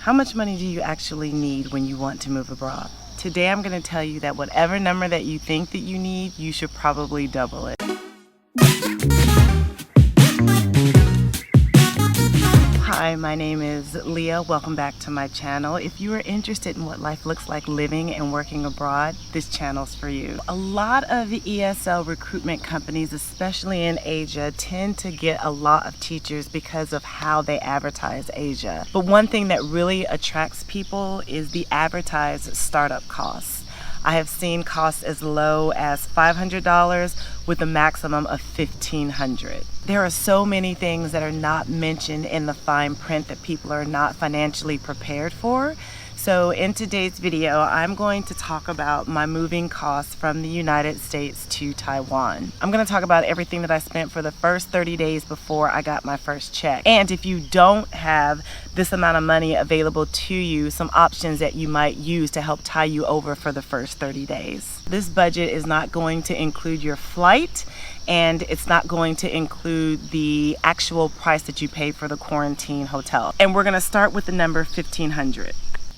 How much money do you actually need when you want to move abroad? Today I'm going to tell you that whatever number that you think that you need, you should probably double it. Hi, my name is Leah. Welcome back to my channel. If you are interested in what life looks like living and working abroad, this channel's for you. A lot of the ESL recruitment companies, especially in Asia, tend to get a lot of teachers because of how they advertise Asia. But one thing that really attracts people is the advertised startup costs. I have seen costs as low as $500 with a maximum of $1,500. There are so many things that are not mentioned in the fine print that people are not financially prepared for. So in today's video, I'm going to talk about my moving costs from the United States to Taiwan. I'm going to talk about everything that I spent for the first 30 days before I got my first check. And if you don't have this amount of money available to you, some options that you might use to help tie you over for the first 30 days. This budget is not going to include your flight, and it's not going to include the actual price that you paid for the quarantine hotel. And we're going to start with the number $1,500.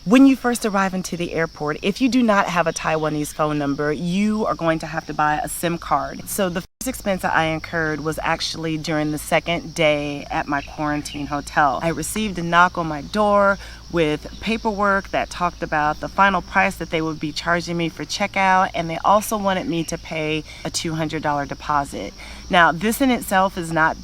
When you first arrive into the airport, if you do not have a Taiwanese phone number, you are going to have to buy a SIM card. So the first expense that I incurred was actually during the second day at my quarantine hotel. I received a knock on my door with paperwork that talked about the final price that they would be charging me for checkout, and they also wanted me to pay a $200 deposit. Now, this in itself is not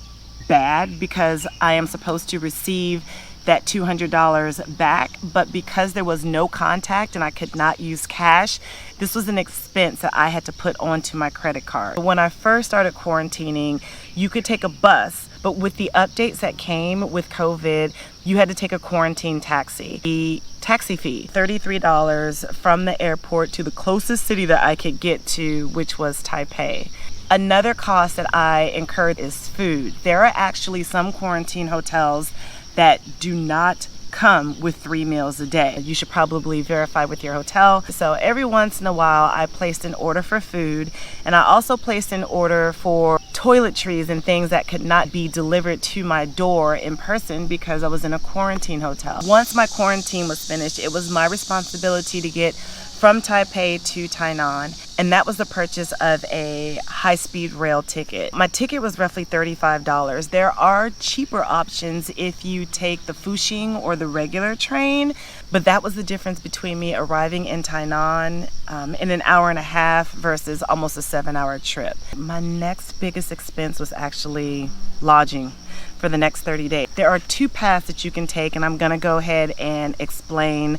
bad because I am supposed to receive that $200 back, but because there was no contact and I could not use cash, this was an expense that I had to put onto my credit card. When I first started quarantining, you could take a bus, but with the updates that came with COVID, you had to take a quarantine taxi. The taxi fee, $33 from the airport to the closest city that I could get to, which was Taipei. Another cost that I incurred is food. There are actually some quarantine hotels that do not come with 3 meals a day. You should probably verify with your hotel. So every once in a while, I placed an order for food, and I also placed an order for toiletries and things that could not be delivered to my door in person because I was in a quarantine hotel. Once my quarantine was finished, it was my responsibility to get from Taipei to Tainan, and that was the purchase of a high-speed rail ticket. My ticket was roughly $35. There are cheaper options if you take the Fuxing or the regular train, but that was the difference between me arriving in Tainan in an hour and a half versus almost a 7-hour trip. My next biggest expense was actually lodging for the next 30 days. There are 2 paths that you can take, and I'm gonna go ahead and explain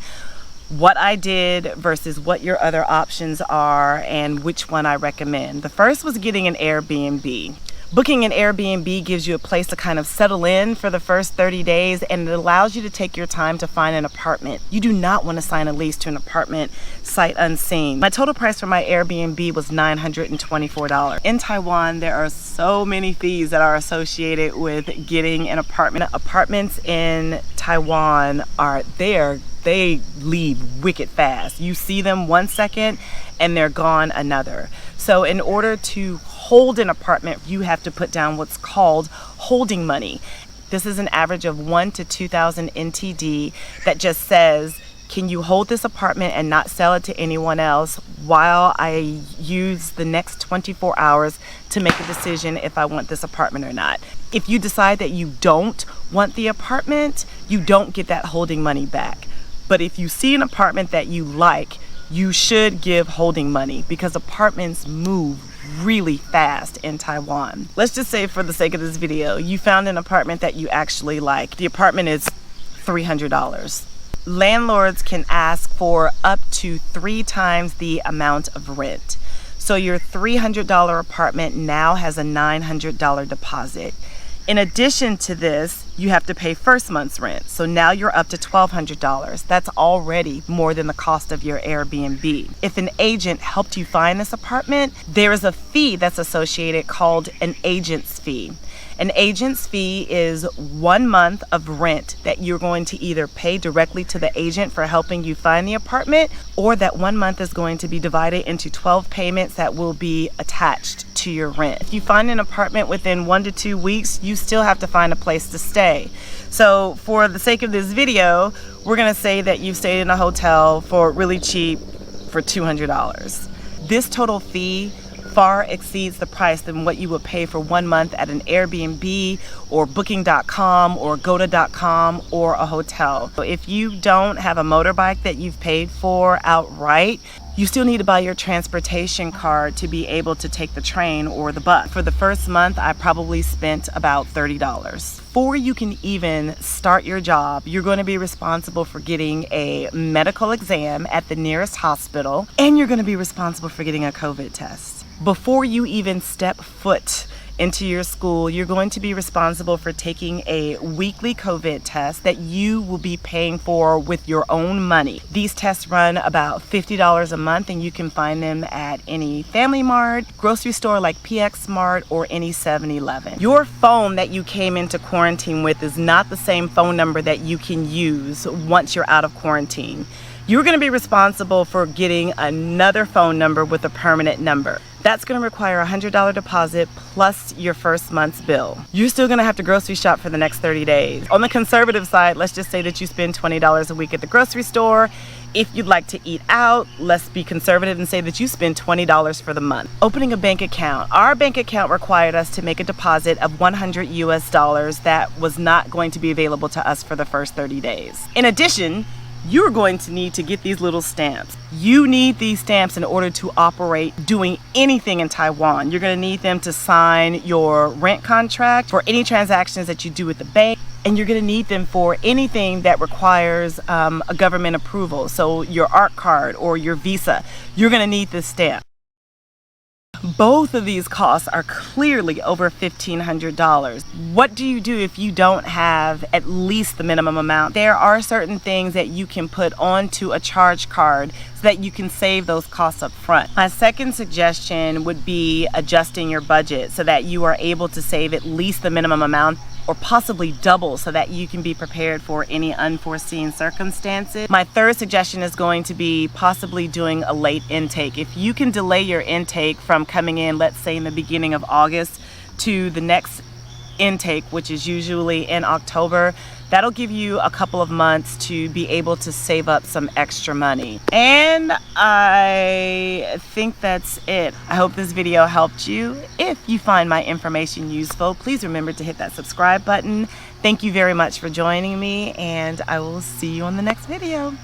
what I did versus what your other options are and which one I recommend. The first was getting an Airbnb. Booking an Airbnb gives you a place to kind of settle in for the first 30 days, and it allows you to take your time to find an apartment. You do not want to sign a lease to an apartment sight unseen. My total price for my Airbnb was $924. In Taiwan, there are so many fees that are associated with getting an apartment. Apartments in Taiwan they leave wicked fast. You see them 1 second and they're gone another. So in order to hold an apartment, you have to put down what's called holding money. This is an average of 1 to 2,000 NTD that just says, can you hold this apartment and not sell it to anyone else while I use the next 24 hours to make a decision if I want this apartment or not. If you decide that you don't want the apartment, you don't get that holding money back. But if you see an apartment that you like, you should give holding money because apartments move really fast in Taiwan. Let's just say for the sake of this video, you found an apartment that you actually like. The apartment is $300. Landlords can ask for up to 3 times the amount of rent. So your $300 apartment now has a $900 deposit. In addition to this, you have to pay first month's rent. So now you're up to $1,200. That's already more than the cost of your Airbnb. If an agent helped you find this apartment, there is a fee that's associated called an agent's fee. An agent's fee is 1 month of rent that you're going to either pay directly to the agent for helping you find the apartment, or that 1 month is going to be divided into 12 payments that will be attached into your rent. If you find an apartment within 1 to 2 weeks, you still have to find a place to stay. So for the sake of this video, we're gonna say that you stayed in a hotel for really cheap for $200. This total fee far exceeds the price than what you would pay for 1 month at an Airbnb or booking.com or goda.com or a hotel. So if you don't have a motorbike that you've paid for outright, you still need to buy your transportation card to be able to take the train or the bus. For the first month, I probably spent about $30. Before you can even start your job, you're going to be responsible for getting a medical exam at the nearest hospital, and you're going to be responsible for getting a COVID test. Before you even step foot into your school, you're going to be responsible for taking a weekly COVID test that you will be paying for with your own money. These tests run about $50 a month, and you can find them at any Family Mart, grocery store like PX Smart, or any 7-Eleven. Your phone that you came into quarantine with is not the same phone number that you can use once you're out of quarantine. You're going to be responsible for getting another phone number with a permanent number. That's going to require a $100 deposit plus your first month's bill. You're still going to have to grocery shop for the next 30 days. On the conservative side, let's just say that you spend $20 a week at the grocery store. If you'd like to eat out, let's be conservative and say that you spend $20 for the month. Opening a bank account. Our bank account required us to make a deposit of $100 US that was not going to be available to us for the first 30 days. In addition, you're going to need to get these little stamps. You need these stamps in order to operate doing anything in Taiwan. You're going to need them to sign your rent contract, for any transactions that you do with the bank, and you're going to need them for anything that requires a government approval. So your ARC card or your Visa, you're going to need this stamp. Both of these costs are clearly over $1,500. What do you do if you don't have at least the minimum amount? There are certain things that you can put onto a charge card so that you can save those costs up front. My second suggestion would be adjusting your budget so that you are able to save at least the minimum amount, or possibly double, so that you can be prepared for any unforeseen circumstances. My third suggestion is going to be possibly doing a late intake. If you can delay your intake from coming in, let's say in the beginning of August, to the next intake, which is usually in October, that'll give you a couple of months to be able to save up some extra money. And I think that's it. I hope this video helped you. If you find my information useful, please remember to hit that subscribe button. Thank you very much for joining me, and I will see you on the next video.